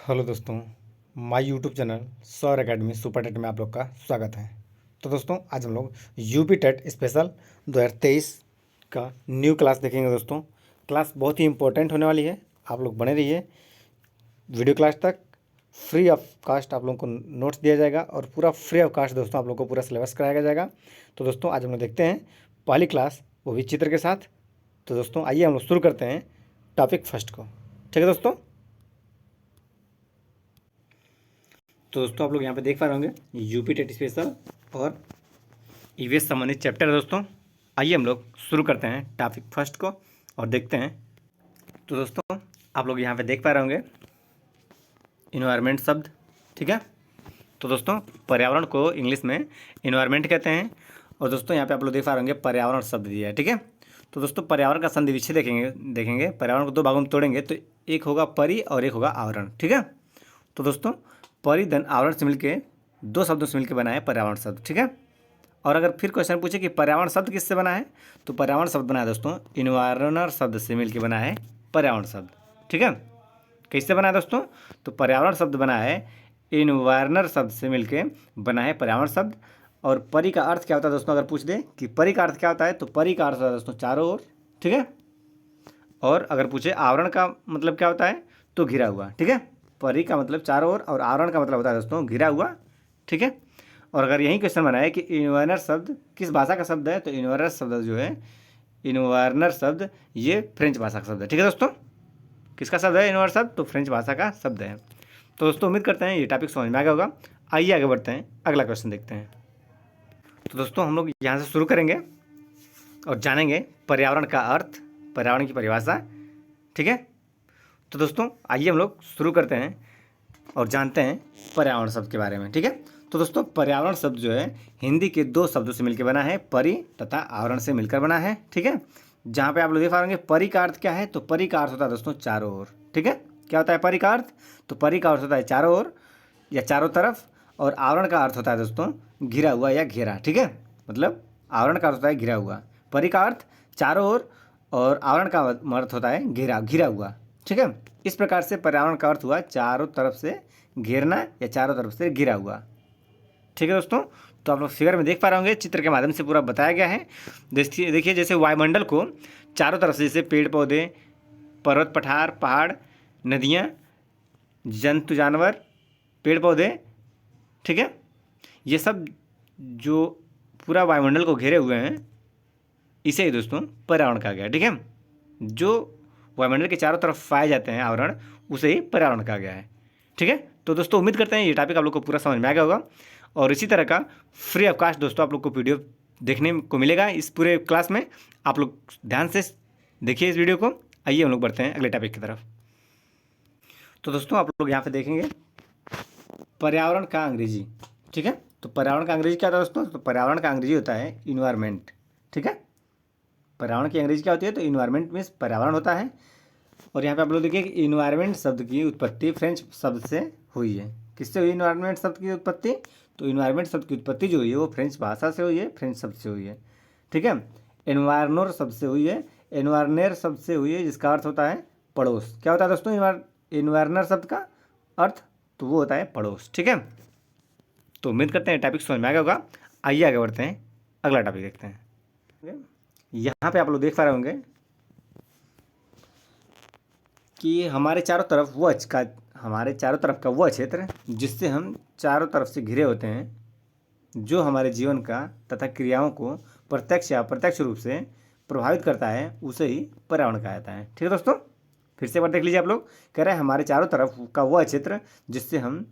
Hello दोस्तों, my YouTube channel सौर academy super TET में आप लोग का स्वागत है। तो दोस्तों आज हम लोग यूपी टेट स्पेशल 2023 का न्यू क्लास देखेंगे। दोस्तों क्लास बहुत ही इंपॉर्टेंट होने वाली है, आप लोग बने रहिए वीडियो क्लास तक। फ्री ऑफ कास्ट आप लोगों को नोट्स दिया जाएगा और पूरा फ्री ऑफ कास्ट दोस्तों आप लोग को पूरा सिलेबस कराया जाएगा। तो दोस्तों आज हम लोग देखते हैं पहली क्लास, वो भी चित्र के साथ। तो दोस्तों आइए हम लोग शुरू करते हैं टॉपिक फर्स्ट को। ठीक है दोस्तों, तो दोस्तों आप लोग यहाँ पे देख पा रहे होंगे यूपी टेट स्पेशल और ईवीएस संबंधित चैप्टर है। दोस्तों आइए हम लोग शुरू करते हैं टॉपिक फर्स्ट को और देखते हैं। तो दोस्तों आप लोग यहाँ पे देख पा रहे होंगे इन्वायरमेंट शब्द, ठीक है। तो दोस्तों पर्यावरण को इंग्लिश में इन्वायरमेंट कहते हैं। और दोस्तों यहाँ पे आप लोग देख पा रहे होंगे पर्यावरण शब्द दिया है, ठीक है। तो दोस्तों पर्यावरण का संधि विच्छेद देखेंगे पर्यावरण को दो भागों में तोड़ेंगे तो एक होगा परि और एक होगा आवरण, ठीक है। तो दोस्तों परिधन आवरण से मिलके दो शब्दों से मिलकर बना है पर्यावरण शब्द, ठीक है। और अगर फिर क्वेश्चन पूछे कि पर्यावरण शब्द किससे बना है, तो पर्यावरण शब्द बना है दोस्तों इन्वायरनर शब्द से मिलकर बना है पर्यावरण शब्द, ठीक है। किससे बना है दोस्तों, तो पर्यावरण शब्द बना है इन्वायरनर शब्द से मिलकर बना है पर्यावरण शब्द। और परि का अर्थ क्या होता है दोस्तों, अगर पूछ दे कि परि का अर्थ क्या होता है, तो परि का अर्थ होता है दोस्तों चारों ओर, ठीक है। और अगर पूछे आवरण का मतलब क्या होता है, तो घिरा हुआ, ठीक है। परि का मतलब चारों ओर और आवरण का मतलब होता है दोस्तों घिरा हुआ, ठीक है। और अगर यही क्वेश्चन बना है कि इन्वायरनर शब्द किस भाषा का शब्द है, तो इन्वायरनर शब्द जो है इन्वायरनर शब्द ये फ्रेंच भाषा का शब्द है, ठीक है दोस्तों। किसका शब्द है इन्वायरनर शब्द, तो फ्रेंच भाषा का शब्द है। तो दोस्तों उम्मीद करते हैं ये टॉपिक समझ में आ गया होगा। आइए आगे बढ़ते हैं, अगला क्वेश्चन देखते हैं। तो दोस्तों हम लोग यहाँ से शुरू करेंगे और जानेंगे पर्यावरण का अर्थ, पर्यावरण की परिभाषा, ठीक है। तो दोस्तों आइए हम लोग शुरू करते हैं और जानते हैं पर्यावरण शब्द के बारे में, ठीक है। तो दोस्तों पर्यावरण शब्द जो है हिंदी के दो शब्दों से मिलकर बना है, परि तथा आवरण से मिलकर बना है, ठीक है। जहाँ पे आप लोग देख पा रहे परि का अर्थ क्या है, तो परि का अर्थ होता है दोस्तों चारों ओर, ठीक है। क्या होता है परि का अर्थ, तो परि का अर्थ होता है चारों ओर या चारों तरफ। और आवरण का अर्थ होता है दोस्तों घिरा हुआ या घेरा, ठीक है। मतलब आवरण का अर्थ होता है घिरा हुआ, परि का अर्थ चारों ओर और आवरण का अर्थ होता है घेरा घिरा हुआ, ठीक है। इस प्रकार से पर्यावरण का अर्थ हुआ चारों तरफ से घेरना या चारों तरफ से घिरा हुआ, ठीक है दोस्तों। तो आप लोग फिगर में देख पा रहे होंगे, चित्र के माध्यम से पूरा बताया गया है। देखिए जैसे वायुमंडल को चारों तरफ से जैसे पेड़ पौधे, पर्वत पठार, पहाड़, नदियाँ, जंतु जानवर, पेड़ पौधे, ठीक है, ये सब जो पूरा वायुमंडल को घेरे हुए हैं इसे ही दोस्तों पर्यावरण कहा गया, ठीक है। जो वायुमंडल के चारों तरफ पाए जाते हैं आवरण उसे ही पर्यावरण कहा गया है, ठीक है। तो दोस्तों उम्मीद करते हैं ये टॉपिक आप लोग को पूरा समझ में आ गया होगा। और इसी तरह का फ्री ऑफ कास्ट दोस्तों आप लोग को वीडियो देखने को मिलेगा इस पूरे क्लास में। आप लोग ध्यान से देखिए इस वीडियो को। आइए हम लोग बढ़ते हैं अगले टॉपिक की तरफ। तो दोस्तों आप लोग यहाँ पे देखेंगे पर्यावरण का अंग्रेजी, ठीक है। तो पर्यावरण का अंग्रेजी क्या होता है दोस्तों, तो पर्यावरण का अंग्रेजी होता है इन्वायरमेंट, ठीक है। पर्यावरण की अंग्रेजी क्या होती है, तो इन्वायरमेंट मीन्स पर्यावरण होता है। और यहाँ पे आप लोग देखिए कि इन्वायरमेंट शब्द की उत्पत्ति फ्रेंच शब्द से हुई है। किससे हुई इन्वायरमेंट शब्द की उत्पत्ति, तो इन्वायरमेंट शब्द की उत्पत्ति जो हुई है वो फ्रेंच भाषा से हुई है, फ्रेंच शब्द से हुई है, ठीक है। एनवायरनर शब्द से हुई है, एनवायरनर शब्द से हुई है जिसका अर्थ होता है पड़ोस। क्या होता है दोस्तों इन्वायरनर शब्द का अर्थ, तो वो होता है पड़ोस, ठीक है। तो उम्मीद करते हैं टॉपिक समझ में आ गया होगा। आइए आगे बढ़ते हैं, अगला टॉपिक देखते हैं। यहाँ पे आप लोग देख पा रहे होंगे कि हमारे चारों तरफ का वह क्षेत्र जिससे हम चारों तरफ से घिरे होते हैं, जो हमारे जीवन का तथा क्रियाओं को प्रत्यक्ष या अप्रत्यक्ष रूप से प्रभावित करता है, उसे ही पर्यावरण कहा जाता है, ठीक है दोस्तों। फिर से एक बार देख लीजिए, आप लोग कह रहे हैं हमारे चारों तरफ का वह क्षेत्र जिससे हम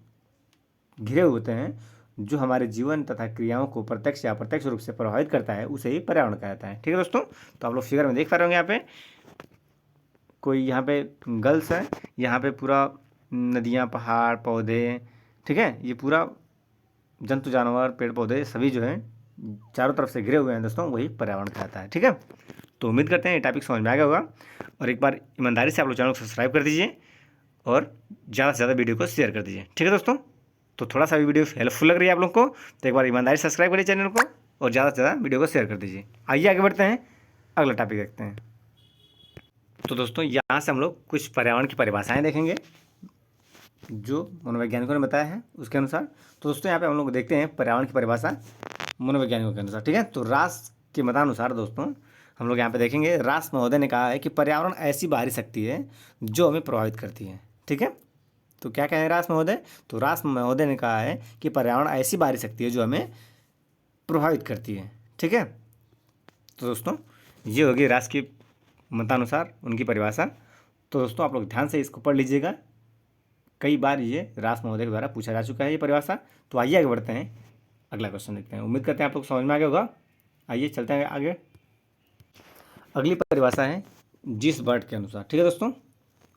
घिरे होते हैं, जो हमारे जीवन तथा क्रियाओं को प्रत्यक्ष या अप्रत्यक्ष रूप से प्रभावित करता है, उसे ही पर्यावरण कहा जाता है, ठीक है दोस्तों। तो आप लोग फिगर में देख पा रहे होंगे यहाँ पे कोई यहाँ पे गर्ल्स है, यहाँ पे पूरा नदियाँ, पहाड़, पौधे, ठीक है, ये पूरा जंतु जानवर, पेड़ पौधे सभी जो हैं चारों तरफ से घिरे हुए हैं दोस्तों, वही पर्यावरण कहलाता है, ठीक है। तो उम्मीद करते हैं ये टॉपिक समझ में आ गया होगा। और एक बार ईमानदारी से आप लोग चैनल को सब्सक्राइब कर दीजिए और ज़्यादा से ज़्यादा वीडियो को शेयर कर दीजिए, ठीक है दोस्तों। तो थोड़ा सा भी वीडियो हेल्पफुल लग रही है आप लोग को तो एक बार ईमानदारी से सब्सक्राइब करिए चैनल को और ज़्यादा से ज़्यादा वीडियो को शेयर कर दीजिए। आइए आगे बढ़ते हैं, अगला टॉपिक देखते हैं। तो दोस्तों यहाँ से हम लोग कुछ पर्यावरण की परिभाषाएं देखेंगे। जो मनोवैज्ञानिकों ने बताया है उसके अनुसार। तो दोस्तों यहाँ पे हम लोग देखते हैं पर्यावरण की परिभाषा मनोवैज्ञानिकों के अनुसार, ठीक है। तो रास के मतानुसार दोस्तों हम लोग यहाँ पे देखेंगे, रास महोदय ने कहा है कि पर्यावरण ऐसी बाहरी शक्ति है जो हमें प्रभावित करती है, ठीक है। तो क्या कहें रास महोदय? तो रास महोदय ने कहा है कि पर्यावरण ऐसी बाहरी शक्ति है जो हमें प्रभावित करती है, ठीक है। तो दोस्तों ये होगी रास की मतानुसार उनकी परिभाषा। तो दोस्तों आप लोग ध्यान से इसको पढ़ लीजिएगा, कई बार ये रास महोदय के द्वारा पूछा जा चुका है ये परिभाषा। तो आइए आगे बढ़ते हैं, अगला क्वेश्चन देखते हैं। उम्मीद करते हैं आप लोग समझ में आ गया होगा। आइए चलते हैं आगे। अगली परिभाषा है जिस वर्ड के अनुसार, ठीक है दोस्तों।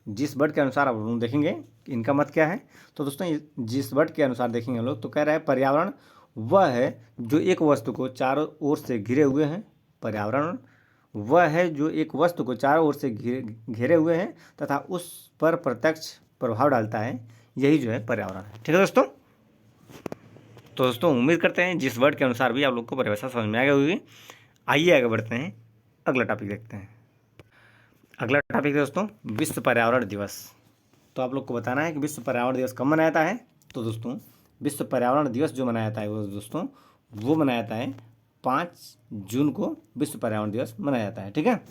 जिस वर्ड के अनुसार आप लोग देखेंगे कि इनका मत क्या है। तो दोस्तों जिस वर्ड के अनुसार देखेंगे हम लोग, तो कह रहा है पर्यावरण वह है जो एक वस्तु को चारों ओर से घिरे हुए हैं। पर्यावरण वह है जो एक वस्तु को चारों ओर से घेरे हुए हैं तथा उस पर प्रत्यक्ष प्रभाव डालता है, यही जो है पर्यावरण है, ठीक है दोस्तों। तो दोस्तों उम्मीद करते हैं जिस वर्ड के अनुसार भी आप लोग को परिभाषा समझ में आ गई होगी। आइए आगे बढ़ते हैं, अगला टॉपिक देखते हैं। अगला टॉपिक है दोस्तों विश्व पर्यावरण दिवस। तो आप लोग को बताना है कि विश्व पर्यावरण दिवस कब मनाया जाता है। तो दोस्तों विश्व पर्यावरण दिवस जो मनाया जाता है वो मनाया जाता है 5 जून को विश्व पर्यावरण दिवस मनाया जाता है, ठीक है।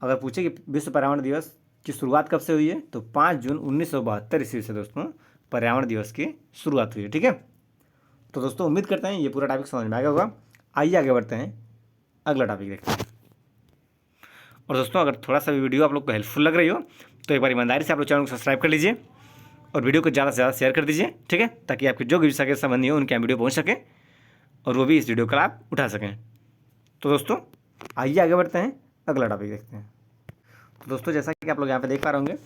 अगर पूछे कि विश्व पर्यावरण दिवस की शुरुआत कब से हुई है, तो 5 जून 1972 ईस्वी से दोस्तों पर्यावरण दिवस की शुरुआत हुई है, ठीक है। तो दोस्तों उम्मीद करते हैं ये पूरा टॉपिक समझ में आ गया होगा। आइए आगे बढ़ते हैं, अगला टॉपिक देखते हैं। और दोस्तों अगर थोड़ा सा भी वीडियो आप लोग को हेल्पफुल लग रही हो तो एक बार ईमानदारी से आप लोग चैनल को सब्सक्राइब कर लीजिए और वीडियो को ज़्यादा से ज़्यादा शेयर कर दीजिए, ठीक है, ताकि आपके जो भी सगे संबंधी हो उनके यहाँ वीडियो पहुँच सके और वो भी इस वीडियो का लाभ उठा सकें। तो दोस्तों आइए आगे बढ़ते हैं, अगला टॉपिक देखते हैं। तो दोस्तों जैसा कि आप लोग यहाँ पे देख पा रहे होंगे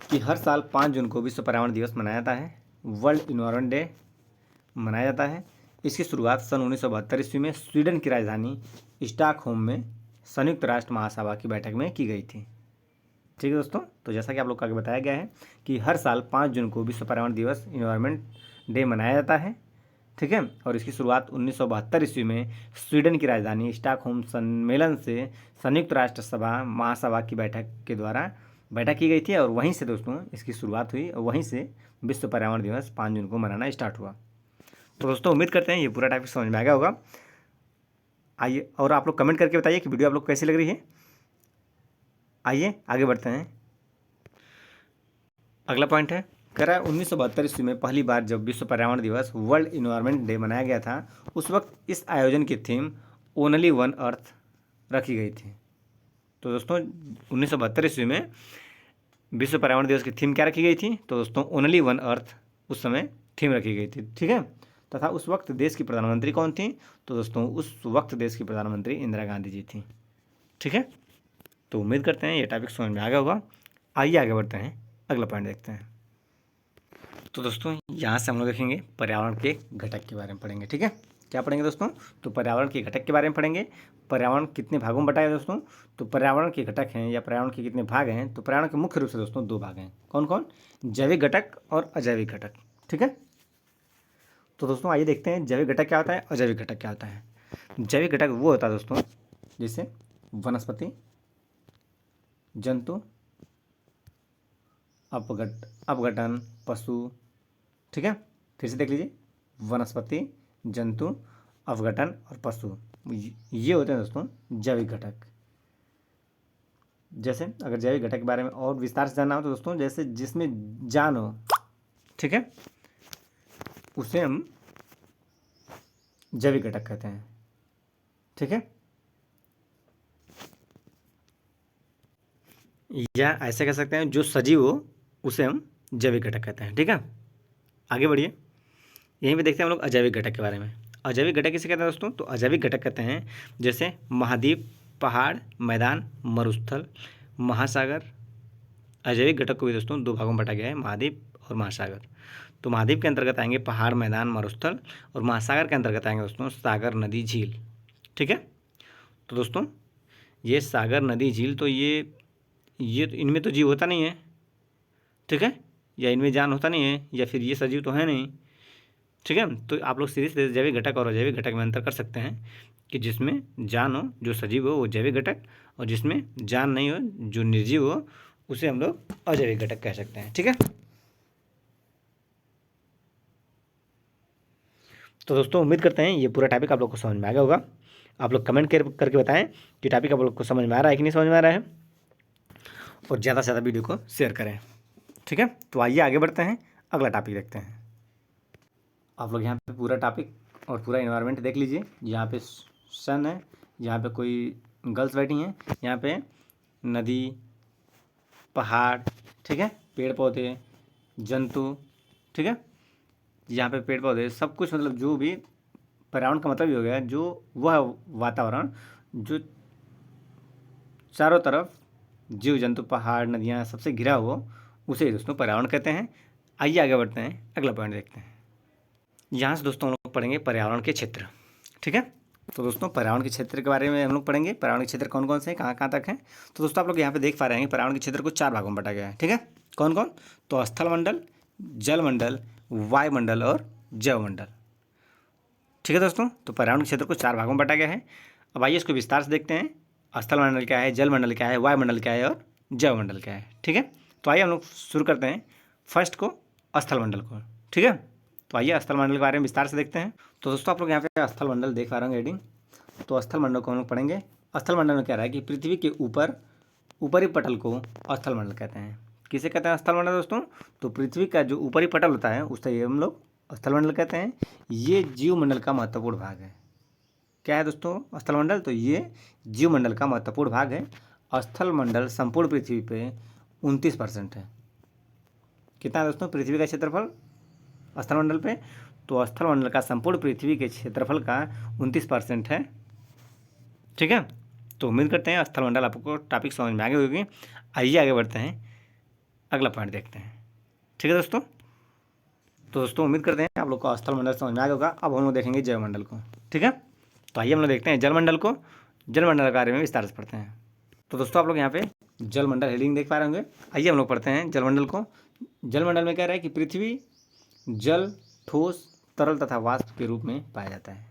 कि हर साल 5 जून को विश्व पर्यावरण दिवस मनाया जाता है, वर्ल्ड इन्वायरमेंट डे मनाया जाता है। इसकी शुरुआत सन 1972 ईस्वी में स्वीडन की राजधानी स्टॉकहोम में संयुक्त राष्ट्र महासभा की बैठक में की गई थी, ठीक है दोस्तों। तो जैसा कि आप लोग को आगे बताया गया है कि हर साल 5 जून को विश्व पर्यावरण दिवस इन्वायरमेंट डे मनाया जाता है, ठीक है। और इसकी शुरुआत 1972 ईस्वी में स्वीडन की राजधानी स्टॉकहोम सम्मेलन से संयुक्त राष्ट्र सभा महासभा की बैठक की गई थी और वहीं से दोस्तों इसकी शुरुआत हुई और वहीं से विश्व पर्यावरण दिवस 5 जून को मनाना स्टार्ट हुआ। तो दोस्तों उम्मीद करते हैं ये पूरा टॉपिक समझ में आ गया होगा। आइए और आप लोग कमेंट करके बताइए कि वीडियो आप लोग कैसी लग रही है। आइए आगे बढ़ते हैं, अगला पॉइंट है, कह रहा है 1972 ईस्वी में पहली बार जब विश्व पर्यावरण दिवस वर्ल्ड इन्वायरमेंट डे मनाया गया था, उस वक्त इस आयोजन की थीम ओनली वन अर्थ रखी गई थी। तो दोस्तों 1972 ईस्वी में विश्व पर्यावरण दिवस की थीम क्या रखी गई थी? तो दोस्तों ओनली वन अर्थ उस समय थीम रखी गई थी, ठीक है। तथा उस वक्त देश की प्रधानमंत्री कौन थी? तो दोस्तों उस वक्त देश की प्रधानमंत्री इंदिरा गांधी जी थी, ठीक है। तो उम्मीद करते हैं ये टॉपिक समझ में आ गया होगा। आइए आगे बढ़ते हैं, अगला पॉइंट देखते हैं। तो दोस्तों यहाँ से हम लोग देखेंगे पर्यावरण के घटक के बारे में पढ़ेंगे, ठीक है। क्या पढ़ेंगे दोस्तों? तो पर्यावरण के घटक के बारे में पढ़ेंगे। पर्यावरण कितने भागों में बटा है दोस्तों? तो पर्यावरण के घटक हैं या पर्यावरण के कितने भाग हैं? तो पर्यावरण के मुख्य रूप से दोस्तों 2 भाग हैं। कौन कौन? जैविक घटक और अजैविक घटक, ठीक है। तो दोस्तों आइए देखते हैं जैविक घटक क्या होता है, अजैविक घटक क्या होता है। जैविक घटक वो होता है दोस्तों जैसे वनस्पति, जंतु, अपघटन, पशु, ठीक है। फिर से देख लीजिए, वनस्पति, जंतु, अपघटन और पशु, ये होते हैं दोस्तों जैविक घटक। जैसे अगर जैविक घटक के बारे में और विस्तार से जानना हो तो दोस्तों जैसे जिसमें जान हो, ठीक है, उसे हम जैविक घटक कहते हैं, ठीक है। या ऐसे कह सकते हैं जो सजीव हो उसे हम जैविक घटक कहते हैं, ठीक है। आगे बढ़िए, यहीं पे देखते हैं हम लोग अजैविक घटक के बारे में। अजैविक घटक किसे कहते हैं दोस्तों? तो अजैविक घटक कहते हैं जैसे महाद्वीप, पहाड़, मैदान, मरुस्थल, महासागर। अजैविक घटक को भी दोस्तों 2 भागों में बांटा गया है, महाद्वीप और महासागर। तो महाद्वीप के अंतर्गत आएंगे पहाड़, मैदान, मरुस्थल और महासागर के अंतर्गत आएंगे दोस्तों सागर, नदी, झील, ठीक है। तो दोस्तों ये सागर, नदी, झील तो ये इनमें तो जीव होता नहीं है, ठीक है, या इनमें जान होता नहीं है, या फिर ये सजीव तो है नहीं, ठीक है। तो आप लोग सीधे सीधे जैविक घटक और अजैविक घटक में अंतर कर सकते हैं कि जिसमें जान हो, जो सजीव हो, वो जैविक घटक, और जिसमें जान नहीं हो, जो निर्जीव हो, उसे हम लोग अजैविक घटक कह सकते हैं। ठीक है, तो दोस्तों उम्मीद करते हैं ये पूरा टॉपिक आप लोग को समझ में आ गया होगा। आप लोग कमेंट करके बताएं कि टॉपिक आप लोग को समझ में आ रहा है कि नहीं समझ में आ रहा है, और ज़्यादा से ज़्यादा वीडियो को शेयर करें। ठीक है, तो आइए आगे बढ़ते हैं, अगला टॉपिक देखते हैं। आप लोग यहाँ पे पूरा टॉपिक और पूरा इन्वायरमेंट देख लीजिए। यहाँ पे सन है, यहाँ पे कोई गर्ल्स बैठी हैं, यहाँ पे नदी, पहाड़, ठीक है, पेड़ पौधे, जंतु, ठीक है, यहाँ पे पेड़ पौधे सब कुछ, मतलब जो भी पर्यावरण का मतलब ये हो गया जो वह वातावरण जो चारों तरफ जीव जंतु, पहाड़, नदियाँ सबसे घिरा हुआ, उसे ही दोस्तों पर्यावरण कहते हैं। आइए आगे बढ़ते हैं, अगला पॉइंट देखते हैं। यहाँ से दोस्तों हम लोग पढ़ेंगे पर्यावरण के क्षेत्र। ठीक है, तो दोस्तों पर्यावरण के क्षेत्र के बारे में हम लोग पढ़ेंगे। पर्यावरण के क्षेत्र कौन कौन से हैं, कहाँ कहाँ तक हैं। तो दोस्तों आप लोग यहाँ पे देख पा रहे हैं पर्यावरण के क्षेत्र को 4 भागों में बांटा गया है। ठीक है, कौन कौन, तो स्थल मंडल, जल मंडल, वायुमंडल और जैवमंडल। ठीक है दोस्तों, तो पर्यावरण क्षेत्र को 4 भागों में बांटा गया है। अब आइए इसको विस्तार से देखते हैं। स्थल मंडल क्या है, जल मंडल क्या है, वायुमंडल क्या है और जैवमंडल क्या है। ठीक है, तो आइए हम लोग शुरू करते हैं फर्स्ट को, स्थल मंडल को। ठीक है, तो आइए स्थल मंडल के बारे में विस्तार से देखते हैं। तो दोस्तों आप लोग यहाँ पे स्थल मंडल देख पा रहे होंगे हेडिंग। तो स्थल मंडल को हम लोग पढ़ेंगे। स्थल मंडल में क्या रहा है कि पृथ्वी के ऊपरी पटल को स्थल मंडल कहते हैं। किसे कहते हैं स्थल मंडल दोस्तों, तो पृथ्वी का जो ऊपरी पटल होता है उसे हम लोग स्थल मंडल कहते हैं। ये जीव मंडल का महत्वपूर्ण भाग है। क्या है दोस्तों स्थल मंडल, तो ये जीव मंडल का महत्वपूर्ण भाग है। स्थल मंडल संपूर्ण पृथ्वी पे 29% है। कितना है दोस्तों पृथ्वी का क्षेत्रफल स्थल मंडल पे, तो स्थल मंडल का संपूर्ण पृथ्वी के क्षेत्रफल का 29% है। ठीक है, तो उम्मीद करते हैं स्थल मंडल आपको टॉपिक समझ में आ गई होगी। आइए आगे बढ़ते हैं, अगला पॉइंट देखते हैं। ठीक है दोस्तों, तो दोस्तों उम्मीद करते हैं आप लोग को स्थल मंडल समझ में आ गया होगा। अब हम लोग देखेंगे जलमंडल को। ठीक है, तो आइए हम लोग देखते हैं जलमंडल को। जलमंडल के बारे में विस्तार से पढ़ते हैं। तो दोस्तों आप लोग यहाँ पे जलमंडल हेडिंग देख पा रहे होंगे। आइए हम लोग पढ़ते हैं जलमंडल को। जलमंडल में कह रहा है कि पृथ्वी जल, ठोस, तरल तथा वाष्प के रूप में पाया जाता है।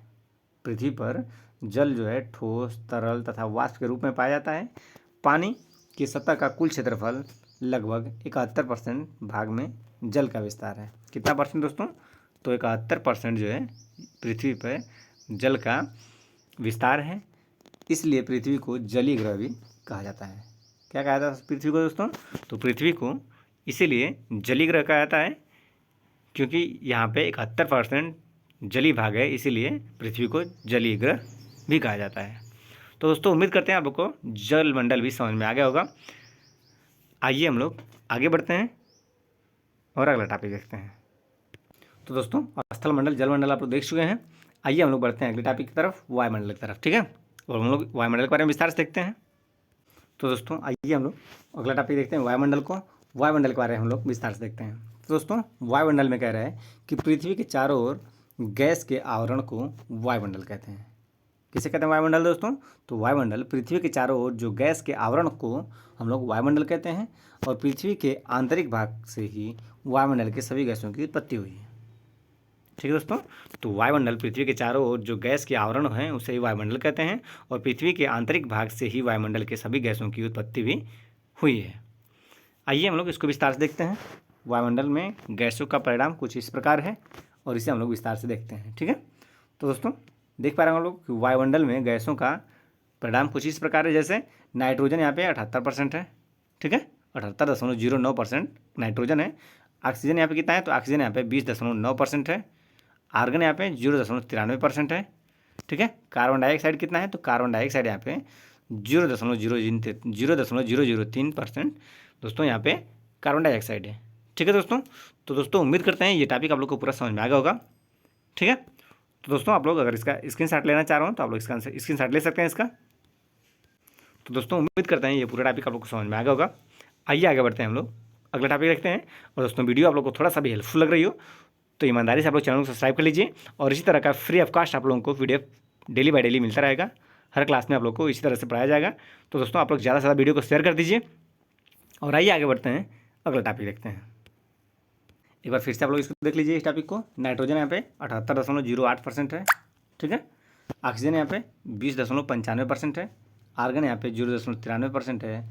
पृथ्वी पर जल जो है ठोस, तरल तथा वाष्प के रूप में पाया जाता है। पानी की सतह का कुल क्षेत्रफल लगभग 71% भाग में जल का विस्तार है। कितना परसेंट दोस्तों, तो 71% जो है पृथ्वी पर जल का विस्तार है। इसलिए पृथ्वी को जलीय ग्रह भी कहा जाता है। क्या कहा जाता है पृथ्वी को दोस्तों, तो पृथ्वी को इसीलिए जलीय ग्रह कहा जाता है क्योंकि यहाँ पे 71% जलीय भाग है, इसीलिए पृथ्वी को जलीय ग्रह भी कहा जाता है। तो दोस्तों उम्मीद करते हैं आप लोग को जल मंडल भी समझ में आ गया होगा। आइए हम लोग आगे बढ़ते हैं और अगला टॉपिक देखते हैं। तो दोस्तों स्थल मंडल, जल मंडल आप लोग देख चुके हैं। आइए हम लोग बढ़ते हैं अगले टॉपिक की तरफ, वायुमंडल की तरफ। ठीक है, और हम लोग वायुमंडल के बारे में विस्तार से देखते हैं। तो दोस्तों आइए हम लोग अगला टॉपिक देखते हैं, वायुमंडल को। वायुमंडल के बारे में हम लोग विस्तार से देखते हैं। तो दोस्तों वायुमंडल में कह रहा है कि पृथ्वी के चारों ओर गैस के आवरण को वायुमंडल कहते हैं। किसे कहते हैं वायुमंडल दोस्तों, तो वायुमंडल पृथ्वी के चारों ओर जो गैस के आवरण को हम लोग वायुमंडल कहते हैं। और पृथ्वी के आंतरिक भाग से ही वायुमंडल के सभी गैसों की उत्पत्ति हुई है। ठीक है दोस्तों, तो वायुमंडल पृथ्वी के चारों ओर जो गैस के आवरण हैं उसे ही वायुमंडल कहते हैं। और पृथ्वी के आंतरिक भाग से ही वायुमंडल के सभी गैसों की उत्पत्ति भी हुई है। आइए हम लोग इसको विस्तार से देखते हैं। वायुमंडल में गैसों का परिणाम कुछ इस प्रकार है और इसे हम लोग विस्तार से देखते हैं। ठीक है, तो दोस्तों देख पा रहे हैं हम लोग कि वायुमंडल में गैसों का परिणाम कुछ इस प्रकार है। जैसे नाइट्रोजन यहाँ पे 78% है। ठीक है, 78.09% नाइट्रोजन है। ऑक्सीजन यहाँ पे कितना है, तो ऑक्सीजन यहाँ पे 20.9% है। आर्गन यहाँ पे 0.93% है। ठीक है, कार्बन डाइऑक्साइड कितना है, तो कार्बन डाइऑक्साइड यहाँ पे 0.003% दोस्तों यहाँ पे कार्बन डाइऑक्साइड है। ठीक है दोस्तों, तो दोस्तों उम्मीद करते हैं ये टॉपिक आप लोग को पूरा समझ में आ गया होगा। ठीक है, तो दोस्तों आप लोग अगर इसका स्क्रीनशॉट लेना चाह रहे हो तो आप लोग इसका स्क्रीनशॉट ले सकते हैं इसका। तो दोस्तों उम्मीद करते हैं ये पूरा टॉपिक आप लोग को समझ में आ गया होगा। आइए आगे बढ़ते हैं हम लोग, अगला टॉपिक देखते हैं। और दोस्तों वीडियो आप लोग को थोड़ा सा भी हेल्पफुल लग रही हो तो ईमानदारी से आप लोग चैनल को सब्सक्राइब कर लीजिए। और इसी तरह का फ्री ऑफ कास्ट आप लोगों को PDF डेली बाय डेली मिलता रहेगा। हर क्लास में आप लोग को इसी तरह से पढ़ाया जाएगा। तो दोस्तों आप लोग ज़्यादा से ज़्यादा वीडियो को शेयर कर दीजिए। और आइए आगे बढ़ते हैं, अगला टॉपिक देखते हैं। एक बार फिर से आप लोग इसको देख लीजिए इस टॉपिक को। नाइट्रोजन यहाँ पे 78.08% है। ठीक है, ऑक्सीजन यहाँ पे 20.95% है। आर्गन यहाँ पे 0.93% है।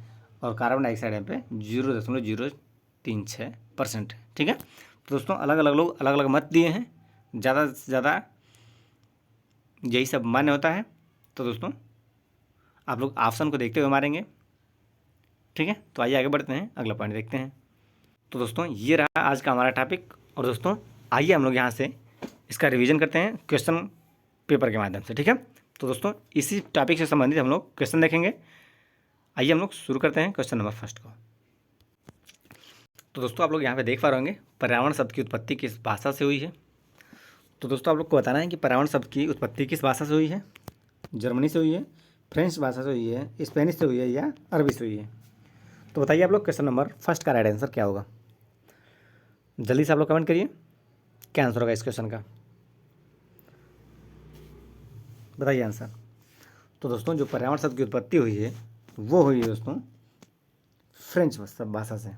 और कार्बन डाइऑक्साइड यहाँ पे 0.036% है। ठीक है, तो दोस्तों अलग अलग लोग अलग अलग मत दिए हैं, ज़्यादा से ज़्यादा यही सब मान्य होता है। तो दोस्तों आप लोग ऑप्शन को देखते हुए मारेंगे। ठीक है, तो आइए आगे बढ़ते हैं, अगला पॉइंट देखते हैं। तो दोस्तों ये रहा आज का हमारा टॉपिक। और दोस्तों आइए हम लोग यहाँ से इसका रिवीजन करते हैं क्वेश्चन पेपर के माध्यम से। ठीक है, तो दोस्तों इसी टॉपिक से संबंधित हम लोग क्वेश्चन देखेंगे। आइए हम लोग शुरू करते हैं क्वेश्चन नंबर फर्स्ट को। तो दोस्तों आप लोग यहाँ पे देख पा रहे होंगे, पर्यावरण शब्द की उत्पत्ति किस भाषा से हुई है। तो दोस्तों आप लोग को बताना है कि पर्यावरण शब्द की उत्पत्ति किस भाषा से हुई है। जर्मनी से हुई है, फ्रेंच भाषा से हुई है, स्पेनिश से हुई है या अरबी से हुई है। तो बताइए आप लोग क्वेश्चन नंबर फर्स्ट का राइट आंसर क्या होगा। जल्दी से आप लोग कमेंट करिए, क्या आंसर होगा इस क्वेश्चन का, बताइए आंसर। तो दोस्तों जो पर्यावरण शब्द की उत्पत्ति हुई है वो हुई है दोस्तों फ्रेंच भाषा से।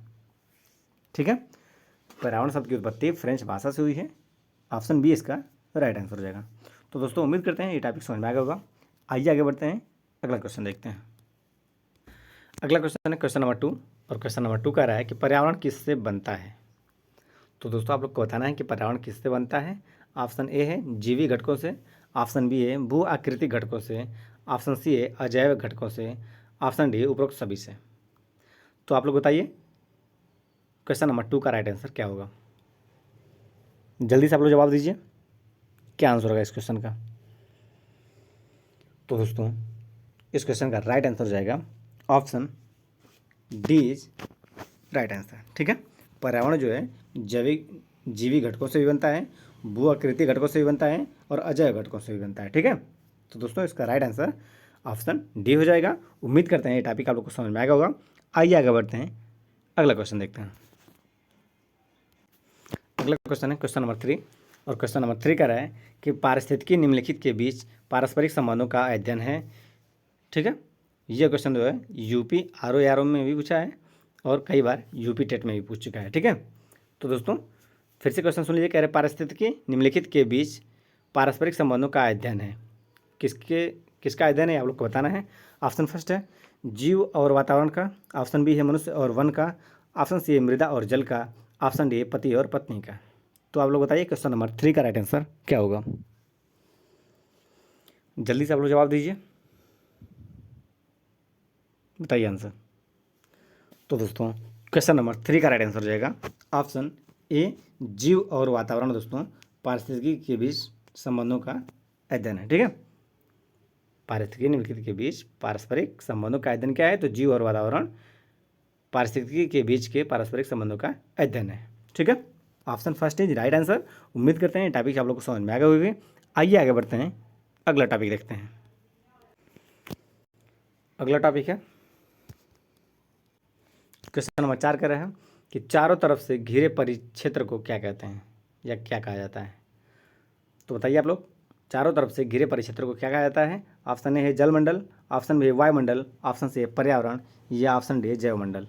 ठीक है, पर्यावरण शब्द की उत्पत्ति फ्रेंच भाषा से हुई है। ऑप्शन बी इसका राइट आंसर हो जाएगा। तो दोस्तों उम्मीद करते हैं ये टॉपिक समझ में आ गया होगा। आइए आगे बढ़ते हैं, अगला क्वेश्चन देखते हैं। अगला क्वेश्चन है क्वेश्चन नंबर 2, और क्वेश्चन नंबर 2 कह रहा है कि पर्यावरण किससे बनता है। तो दोस्तों आप लोग को बताना है कि पर्यावरण किससे बनता है। ऑप्शन ए है जीवी घटकों से, ऑप्शन बी है भू आकृतिक घटकों से, ऑप्शन सी है अजैव घटकों से, ऑप्शन डी है उपरोक्त सभी से। तो आप लोग बताइए क्वेश्चन नंबर 2 का राइट आंसर क्या होगा। जल्दी से आप लोग जवाब दीजिए, क्या आंसर होगा इस क्वेश्चन का। तो दोस्तों इस क्वेश्चन का राइट आंसर हो जाएगा option D is right answer. ठीक है, पर्यावरण जो है जैविक जीवी घटकों से भी बनता है, भू आकृति घटकों से भी बनता है और अजैव घटकों से भी बनता है। ठीक है, तो दोस्तों इसका राइट आंसर ऑप्शन डी हो जाएगा। उम्मीद करते हैं ये टॉपिक आप लोग को समझ में आएगा होगा। आइए आगे बढ़ते हैं, अगला क्वेश्चन देखते हैं। अगला क्वेश्चन है क्वेश्चन नंबर 3, और क्वेश्चन नंबर 3 कह रहा है कि पारिस्थितिकी निम्नलिखित के बीच पारस्परिक संबंधों का अध्ययन है। ठीक है, यह क्वेश्चन जो है यूपी आर में भी पूछा है और कई बार यूपी टेट में भी पूछ चुका है। ठीक है, तो दोस्तों फिर से क्वेश्चन सुन लीजिए। कह रहे पारिस्थितिकी निम्नलिखित के बीच पारस्परिक संबंधों का अध्ययन है। किसका अध्ययन है आप लोग को बताना है। ऑप्शन फर्स्ट है जीव और वातावरण का, ऑप्शन बी है मनुष्य और वन का, ऑप्शन सी है मृदा और जल का, ऑप्शन डी है पति और पत्नी का। तो आप लोग बताइए क्वेश्चन नंबर 3 का राइट आंसर क्या होगा। जल्दी से आप लोग जवाब दीजिए, बताइए आंसर। तो दोस्तों क्वेश्चन नंबर 3 का राइट आंसर हो जाएगा ऑप्शन ए जीव और वातावरण। दोस्तों पारिस्थितिकी के बीच संबंधों का अध्ययन है। ठीक है, पारिस्थितिकी निम्नलिखित के बीच पारस्परिक संबंधों का अध्ययन क्या है, तो जीव और वातावरण पारिस्थितिकी के बीच के पारस्परिक संबंधों का अध्ययन है। ठीक है, option first is right answer. उम्मीद करते हैं टॉपिक आप लोग को समझ में आ गया होगा। आइए आगे बढ़ते हैं, अगला टॉपिक देखते हैं। अगला टॉपिक है क्वेश्चन नंबर 4 कह रहे हैं कि चारों तरफ से घिरे परिक्षेत्र को क्या कहते हैं या क्या कहा जाता है। तो बताइए आप लोग चारों तरफ से घिरे परिक्षेत्र को क्या कहा जाता है। ऑप्शन ए है जलमंडल, ऑप्शन बी है वायुमंडल, ऑप्शन सी है पर्यावरण या ऑप्शन डी है जैवमंडल।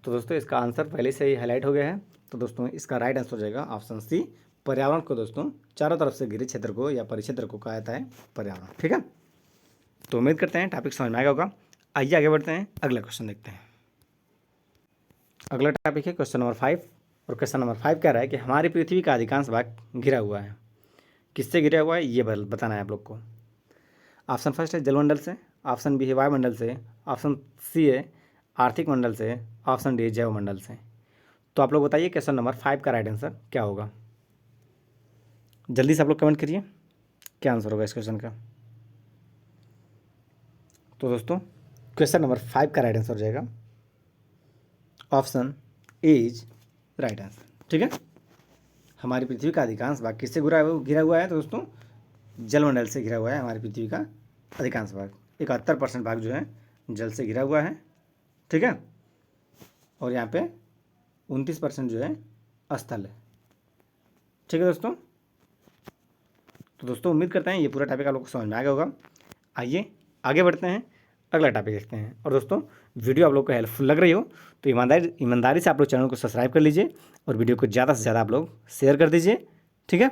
तो दोस्तों इसका आंसर पहले से ही हाईलाइट हो गया है। तो दोस्तों इसका राइट आंसर हो जाएगा ऑप्शन सी, पर्यावरण को दोस्तों चारों तरफ से घिरे क्षेत्र को या परिक्षेत्र को कहा जाता है पर्यावरण। ठीक है, तो उम्मीद करते हैं टॉपिक समझ में आ गया होगा। आइए आगे बढ़ते हैं, अगला क्वेश्चन देखते हैं। अगला टॉपिक है क्वेश्चन नंबर 5, और क्वेश्चन नंबर 5 कह रहा है कि हमारी पृथ्वी का अधिकांश भाग घिरा हुआ है। किससे घिरा हुआ है ये बताना है आप लोग को। ऑप्शन फर्स्ट है जलमंडल से, ऑप्शन बी है वायुमंडल से, ऑप्शन सी है आर्थिक मंडल से, ऑप्शन डी जैवमंडल से। तो आप लोग बताइए क्वेश्चन नंबर 5 का राइट आंसर क्या होगा। जल्दी से आप लोग कमेंट करिए, क्या आंसर होगा इस क्वेश्चन का। तो दोस्तों क्वेश्चन नंबर 5 का राइट आंसर हो जाएगा option A is right answer. ठीक है, हमारी पृथ्वी का अधिकांश भाग किससे घिरा हुआ है, तो दोस्तों जलमंडल से घिरा हुआ है हमारी पृथ्वी का अधिकांश भाग। 71% भाग जो है जल से घिरा हुआ है। ठीक है, और यहाँ पे 29% जो है स्थल है। ठीक है दोस्तों, तो दोस्तों उम्मीद करते हैं ये पूरा टॉपिक आप लोग को समझ में आ गया होगा। आइए आगे बढ़ते हैं, अगला टॉपिक देखते हैं। और दोस्तों वीडियो आप लोग को हेल्पफुल लग रही हो तो ईमानदारी से आप लोग चैनल को सब्सक्राइब कर लीजिए और वीडियो को ज़्यादा से ज़्यादा आप लोग शेयर कर दीजिए। ठीक है,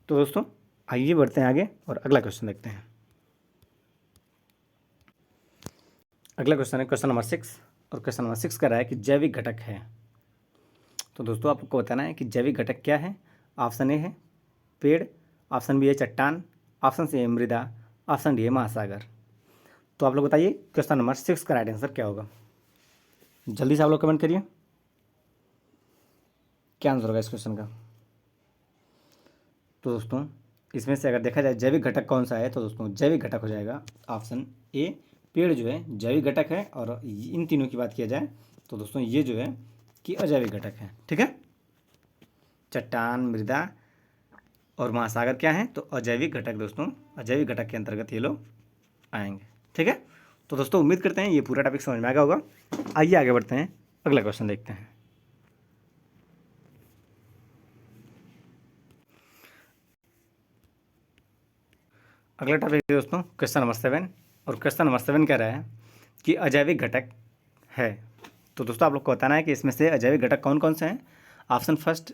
तो दोस्तों आइए बढ़ते हैं आगे और अगला क्वेश्चन देखते हैं। अगला क्वेश्चन है क्वेश्चन नंबर 6, और क्वेश्चन नंबर 6 कह रहा है कि जैविक घटक है। तो दोस्तों आपको बताना है कि जैविक घटक क्या है। ऑप्शन ए है पेड़, ऑप्शन बी है चट्टान, ऑप्शन सी है मृदा, ऑप्शन डी है महासागर। तो आप लोग बताइए क्वेश्चन नंबर 6 का राइट आंसर क्या होगा। जल्दी से आप लोग कमेंट करिए क्या आंसर होगा इस क्वेश्चन का। तो दोस्तों इसमें से अगर देखा जाए जैविक घटक कौन सा है, तो दोस्तों जैविक घटक हो जाएगा ऑप्शन ए, पेड़ जो है जैविक घटक है। और इन तीनों की बात किया जाए तो दोस्तों ये जो है कि अजैविक घटक है। ठीक है, चट्टान, मृदा और महासागर क्या है, तो अजैविक घटक दोस्तों, अजैविक घटक के अंतर्गत ये लोग आएंगे। ठीक है, तो दोस्तों उम्मीद करते हैं ये पूरा टॉपिक समझ में आ गया होगा। आइए आगे बढ़ते हैं, अगला क्वेश्चन देखते हैं। अगला टॉपिक है दोस्तों क्वेश्चन नंबर 7, और क्वेश्चन नंबर 7 कह रहा है कि अजैविक घटक है। तो दोस्तों आप लोग को बताना है कि इसमें से अजैविक घटक कौन कौन से हैं। ऑप्शन फर्स्ट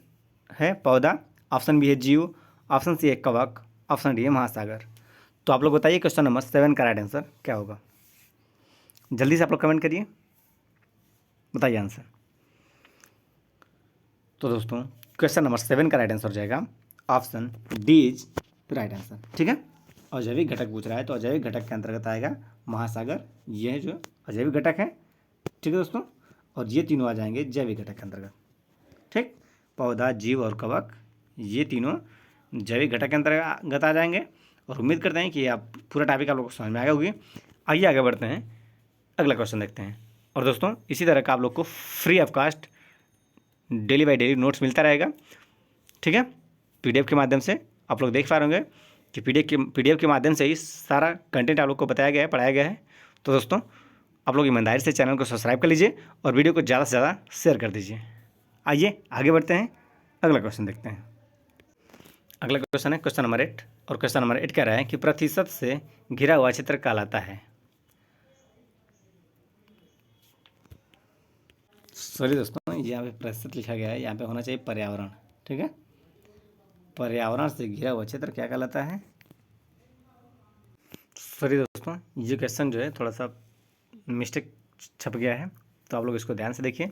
है पौधा, ऑप्शन बी है जीव, ऑप्शन सी है कवक, ऑप्शन डी है महासागर। तो आप लोग बताइए क्वेश्चन नंबर 7 का राइट आंसर क्या होगा। जल्दी से आप लोग कमेंट करिए, बताइए आंसर। तो दोस्तों क्वेश्चन नंबर 7 का राइट आंसर हो जाएगा option D is right answer. ठीक है, अजैविक घटक पूछ रहा है तो अजैविक घटक के अंतर्गत आएगा महासागर, ये जो अजैविक घटक है। ठीक है दोस्तों, और ये तीनों आ जाएंगे जैविक घटक के अंतर्गत। ठीक, पौधा, जीव और कवक ये तीनों जैविक घटक के अंतर्गत आ जाएंगे। और उम्मीद करते हैं कि आप पूरा टॉपिक आप लोग को समझ में आ गया होगी। आइए आगे बढ़ते हैं, अगला क्वेश्चन देखते हैं। और दोस्तों इसी तरह का आप लोग को free of cost daily by daily notes मिलता रहेगा। ठीक है, पीडीएफ के माध्यम से आप लोग देख पा रहे होंगे कि पीडीएफ के माध्यम से ही सारा कंटेंट आप लोग को बताया गया है, पढ़ाया गया है। तो दोस्तों आप लोग ईमानदारी से चैनल को सब्सक्राइब कर लीजिए और वीडियो को ज़्यादा से ज़्यादा शेयर कर दीजिए। आइए आगे बढ़ते हैं, अगला क्वेश्चन देखते हैं। अगला क्वेश्चन है क्वेश्चन नंबर 8, और क्वेश्चन नंबर 8 कह रहा है कि प्रतिशत से घिरा हुआ क्षेत्र कहलाता है। सॉरी दोस्तों, यहाँ पे प्रतिशत लिखा गया है, यहाँ पे होना चाहिए पर्यावरण। ठीक है, पर्यावरण से घिरा हुआ क्षेत्र क्या कहलाता है। सॉरी दोस्तों, ये क्वेश्चन जो है थोड़ा सा मिस्टेक छप गया है, तो आप लोग इसको ध्यान से देखिए।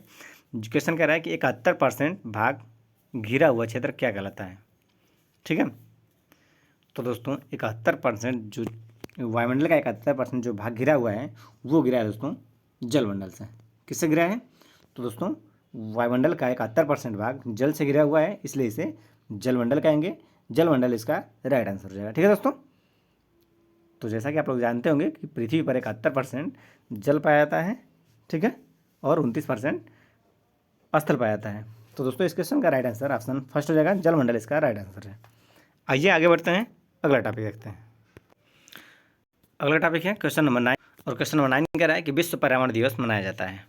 क्वेश्चन कह रहा है कि 71% भाग घिरा हुआ क्षेत्र क्या कहलाता है। ठीक है, तो दोस्तों 71% जो वायुमंडल का 71% जो भाग घिरा हुआ है वो घिरा है दोस्तों जलमंडल से। किससे घिरा है, तो दोस्तों वायुमंडल का 71% भाग जल से घिरा हुआ है, इसलिए इसे जलमंडल कहेंगे। जलमंडल इसका राइट आंसर हो जाएगा। ठीक है दोस्तों, तो जैसा कि आप लोग जानते होंगे कि पृथ्वी पर 71% जल पाया जाता है। ठीक है, और 29% स्थल पाया जाता है। तो दोस्तों इस क्वेश्चन का राइट आंसर ऑप्शन फर्स्ट हो जाएगा, जलमंडल इसका राइट आंसर है। आइए आगे बढ़ते हैं, अगला टॉपिक देखते हैं। अगला टॉपिक है क्वेश्चन नंबर 9, और क्वेश्चन नंबर 9 कह रहा है कि विश्व पर्यावरण दिवस मनाया जाता है।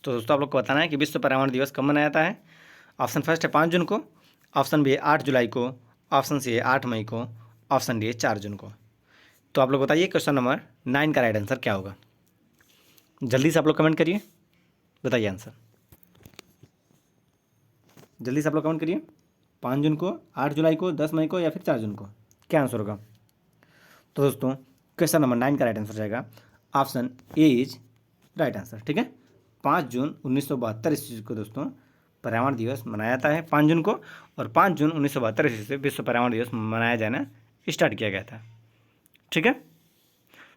तो दोस्तों आप लोग को बताना है कि विश्व पर्यावरण दिवस कब मनाया जाता है। ऑप्शन फर्स्ट है 5 जून को, ऑप्शन बी है 8 जुलाई को, ऑप्शन सी है 8 मई को, ऑप्शन डी है 4 जून को। तो आप लोग बताइए क्वेश्चन नंबर 9 का राइट आंसर क्या होगा। जल्दी से आप लोग कमेंट करिए, बताइए आंसर। जल्दी से आप लोग कमेंट करिए, 5 जून को, 8 जुलाई को, 10 मई को या फिर 4 जून को, क्या आंसर होगा। तो दोस्तों क्वेश्चन नंबर 9 का राइट आंसर जाएगा option A is right answer. ठीक है, 5 जून 1972 ईस्वी को दोस्तों पर्यावरण दिवस मनाया जाता है 5 जून को, और 5 जून 1972 ईस्वी से विश्व पर्यावरण दिवस मनाया जाना स्टार्ट किया गया था। ठीक है,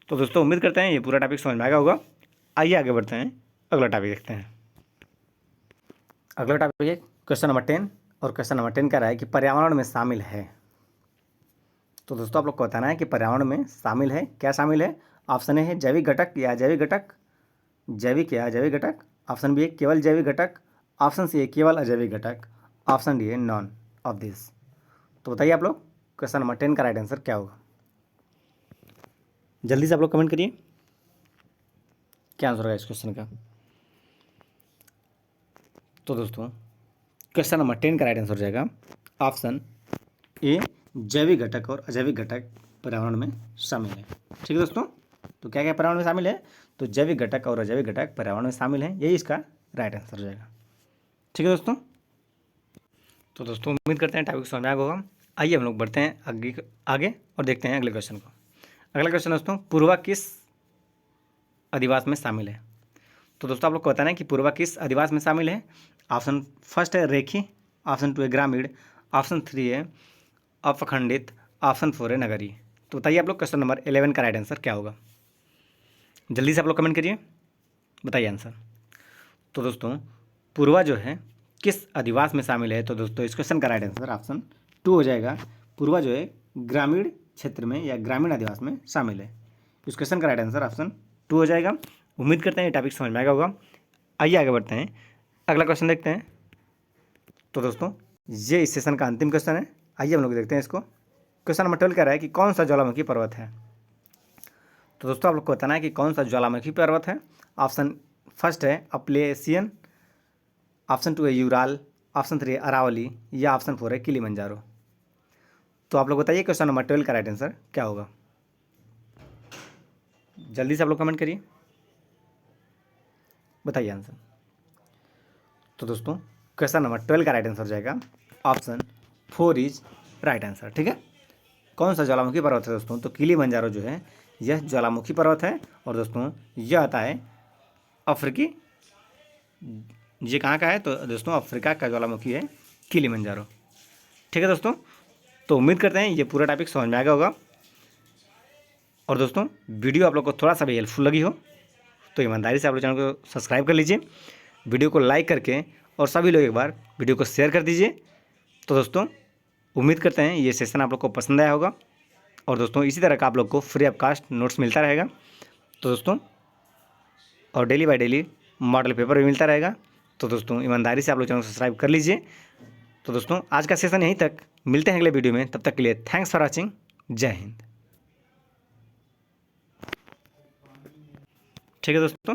तो दोस्तों उम्मीद करते हैं ये पूरा टॉपिक समझ में आ गया होगा। आइए आगे बढ़ते हैं, अगला टॉपिक देखते हैं। अगला टॉपिक है क्वेश्चन नंबर 10, और क्वेश्चन नंबर 10 कह रहा है कि पर्यावरण में शामिल है। तो दोस्तों आप लोग को बताना है कि पर्यावरण में शामिल है, क्या शामिल है। ऑप्शन ए है जैविक घटक या अजैविक घटक, जैविक या अजैविक घटक, ऑप्शन बी है केवल जैविक घटक, ऑप्शन सी है केवल अजैविक घटक, ऑप्शन डी है नॉन ऑफ दिस। तो बताइए आप लोग क्वेश्चन नंबर 10 का राइट आंसर क्या होगा। जल्दी से आप लोग कमेंट करिए, क्या आंसर होगा इस क्वेश्चन का। तो दोस्तों क्वेश्चन नंबर 10 का राइट आंसर हो जाएगा ऑप्शन ए, जैविक घटक और अजैविक घटक पर्यावरण में शामिल है। ठीक है दोस्तों, तो क्या क्या पर्यावरण में शामिल है, तो जैविक घटक और अजैविक घटक पर्यावरण में शामिल है, यही इसका राइट आंसर हो जाएगा। ठीक है दोस्तों, तो दोस्तों उम्मीद करते हैं टॉपिक समझ में आ गया होगा। आइए हम लोग बढ़ते हैं आगे और देखते हैं अगले क्वेश्चन को। अगला क्वेश्चन दोस्तों, पूर्वा किस अधिवास में शामिल है? तो दोस्तों आप लोग को बताना है कि पूर्वा किस अधिवास में शामिल है। ऑप्शन फर्स्ट है रेखी, ऑप्शन 2 है ग्रामीण, ऑप्शन 3 है अपखंडित, ऑप्शन 4 है नगरीय। तो बताइए आप लोग क्वेश्चन नंबर 11 का राइट आंसर क्या होगा। जल्दी से आप लोग कमेंट करिए, बताइए आंसर। तो दोस्तों पूर्वा जो है किस अधिवास में शामिल है? तो दोस्तों इस क्वेश्चन का राइट आंसर ऑप्शन 2 हो जाएगा। पूर्वा जो है ग्रामीण क्षेत्र में या ग्रामीण अधिवास में शामिल है। इस क्वेश्चन का राइट आंसर ऑप्शन 2 हो जाएगा। उम्मीद करते हैं ये टॉपिक समझ में आएगा होगा। आइए आगे बढ़ते हैं, अगला क्वेश्चन देखते हैं। तो दोस्तों ये इस सेशन का अंतिम क्वेश्चन है। आइए हम लोग देखते हैं इसको। क्वेश्चन नंबर 12 कह रहा है कि कौन सा ज्वालामुखी पर्वत है? तो दोस्तों आप लोग को बताना है कि कौन सा ज्वालामुखी पर्वत है। ऑप्शन फर्स्ट है अपलेशियन, ऑप्शन 2 है यूराल, ऑप्शन 3 है अरावली या ऑप्शन 4 है किलिमंजारो। तो आप लोग बताइए क्वेश्चन नंबर 12 का राइट आंसर क्या होगा। जल्दी से आप लोग कमेंट करिए, बताइए आंसर। तो दोस्तों क्वेश्चन नंबर 12 का राइट आंसर जाएगा ऑप्शन 4 इज राइट आंसर। ठीक है, कौन सा ज्वालामुखी पर्वत है दोस्तों? तो किलिमंजारो जो है यह ज्वालामुखी पर्वत है। और दोस्तों यह आता है अफ्रीकी, ये कहाँ का है? तो दोस्तों अफ्रीका का ज्वालामुखी है किलिमंजारो। ठीक है दोस्तों, तो उम्मीद करते हैं ये पूरा टॉपिक समझ में आ गया होगा। और दोस्तों वीडियो आप लोग को थोड़ा सा भी हेल्पफुल लगी हो तो ईमानदारी से आप लोग चैनल को सब्सक्राइब कर लीजिए, वीडियो को लाइक करके, और सभी लोग एक बार वीडियो को शेयर कर दीजिए। तो दोस्तों उम्मीद करते हैं ये सेशन आप लोग को पसंद आया होगा। और दोस्तों इसी तरह का आप लोग को फ्री ऑफ कास्ट नोट्स मिलता रहेगा। तो दोस्तों और daily by daily model paper भी मिलता रहेगा। तो दोस्तों ईमानदारी से आप लोग चैनल को सब्सक्राइब कर लीजिए। तो दोस्तों आज का सेशन यहीं तक, मिलते हैं अगले वीडियो में, तब तक के लिए थैंक्स फॉर वॉचिंग। जय हिंद। ठीक है दोस्तों।